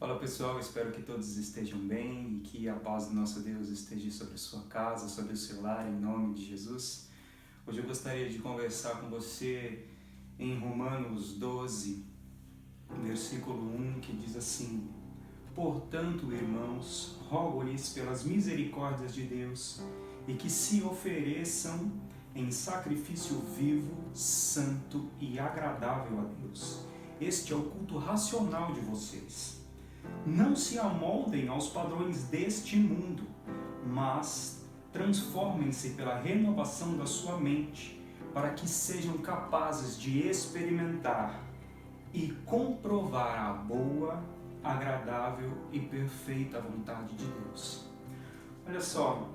Fala pessoal, espero que todos estejam bem e que a paz do nosso Deus esteja sobre a sua casa, sobre o seu lar, em nome de Jesus. Hoje eu gostaria de conversar com você em Romanos 12, versículo 1, que diz assim: Portanto, irmãos, rogo-lhes pelas misericórdias de Deus e que se ofereçam em sacrifício vivo, santo e agradável a Deus. Este é o culto racional de vocês. Não se amoldem aos padrões deste mundo, mas transformem-se pela renovação da sua mente, para que sejam capazes de experimentar e comprovar a boa, agradável e perfeita vontade de Deus. Olha só,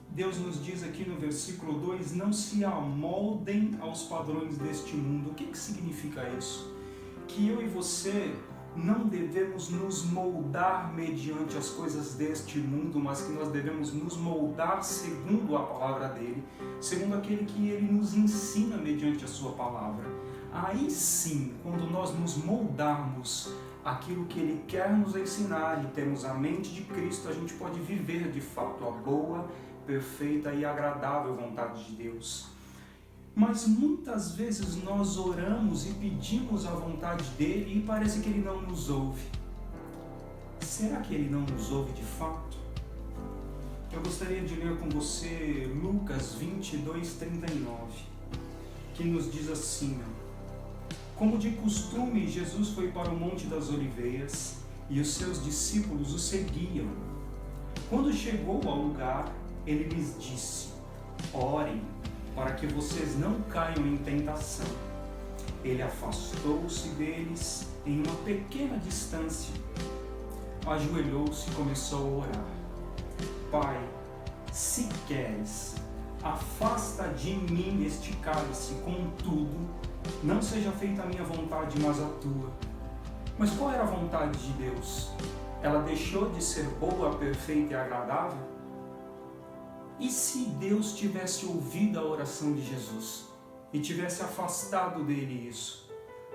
Deus nos diz aqui no versículo 2, não se amoldem aos padrões deste mundo. O que significa isso? Que eu e você não devemos nos moldar mediante as coisas deste mundo, mas que nós devemos nos moldar segundo a palavra dele, segundo aquele que ele nos ensina mediante a sua palavra. Aí sim, quando nós nos moldarmos aquilo que ele quer nos ensinar e temos a mente de Cristo, a gente pode viver de fato a boa, perfeita e agradável vontade de Deus. Mas muitas vezes nós oramos e pedimos a vontade dele e parece que ele não nos ouve. Será que ele não nos ouve de fato? Eu gostaria de ler com você Lucas 22:39, que nos diz assim: Como de costume, Jesus foi para o Monte das Oliveiras e os seus discípulos o seguiam. Quando chegou ao lugar, ele lhes disse: Orem, para que vocês não caiam em tentação. Ele afastou-se deles em uma pequena distância, ajoelhou-se e começou a orar. Pai, se queres, afasta de mim este cálice, contudo, não seja feita a minha vontade, mas a tua. Mas qual era a vontade de Deus? Ela deixou de ser boa, perfeita e agradável? E se Deus tivesse ouvido a oração de Jesus e tivesse afastado dele isso?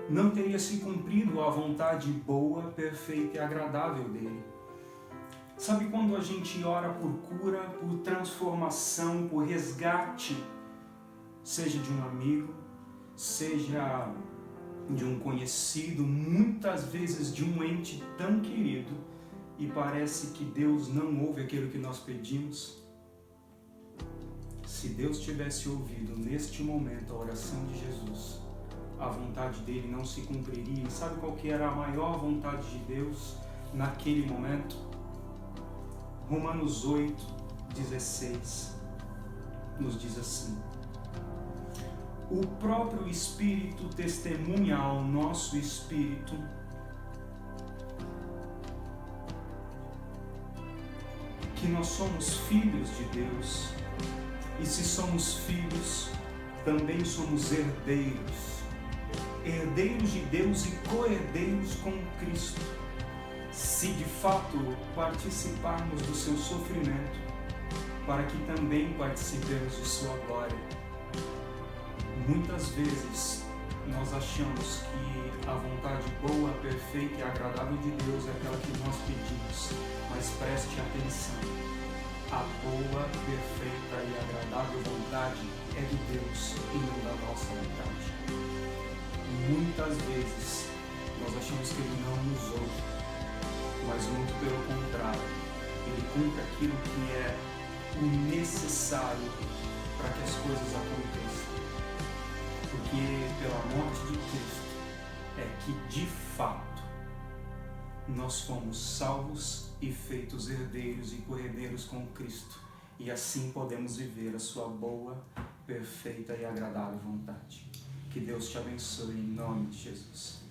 Não teria se cumprido a vontade boa, perfeita e agradável dele. Sabe quando a gente ora por cura, por transformação, por resgate, seja de um amigo, seja de um conhecido, muitas vezes de um ente tão querido, e parece que Deus não ouve aquilo que nós pedimos? Se Deus tivesse ouvido neste momento a oração de Jesus, a vontade dele não se cumpriria. E sabe qual que era a maior vontade de Deus naquele momento? Romanos 8:16 nos diz assim: O próprio Espírito testemunha ao nosso espírito que nós somos filhos de Deus. E se somos filhos, também somos herdeiros, herdeiros de Deus e co-herdeiros com Cristo, se de fato participarmos do seu sofrimento, para que também participemos de sua glória. Muitas vezes nós achamos que a vontade boa, perfeita e agradável de Deus é aquela que nós pedimos, mas preste atenção. A boa, perfeita e agradável vontade é de Deus e não da nossa vontade. Muitas vezes nós achamos que Ele não nos ouve, mas muito pelo contrário, Ele cumpre aquilo que é o necessário para que as coisas aconteçam. Porque pela morte de Cristo é que de fato nós fomos salvos e feitos herdeiros e co-herdeiros com Cristo, e assim podemos viver a sua boa, perfeita e agradável vontade. Que Deus te abençoe em nome de Jesus.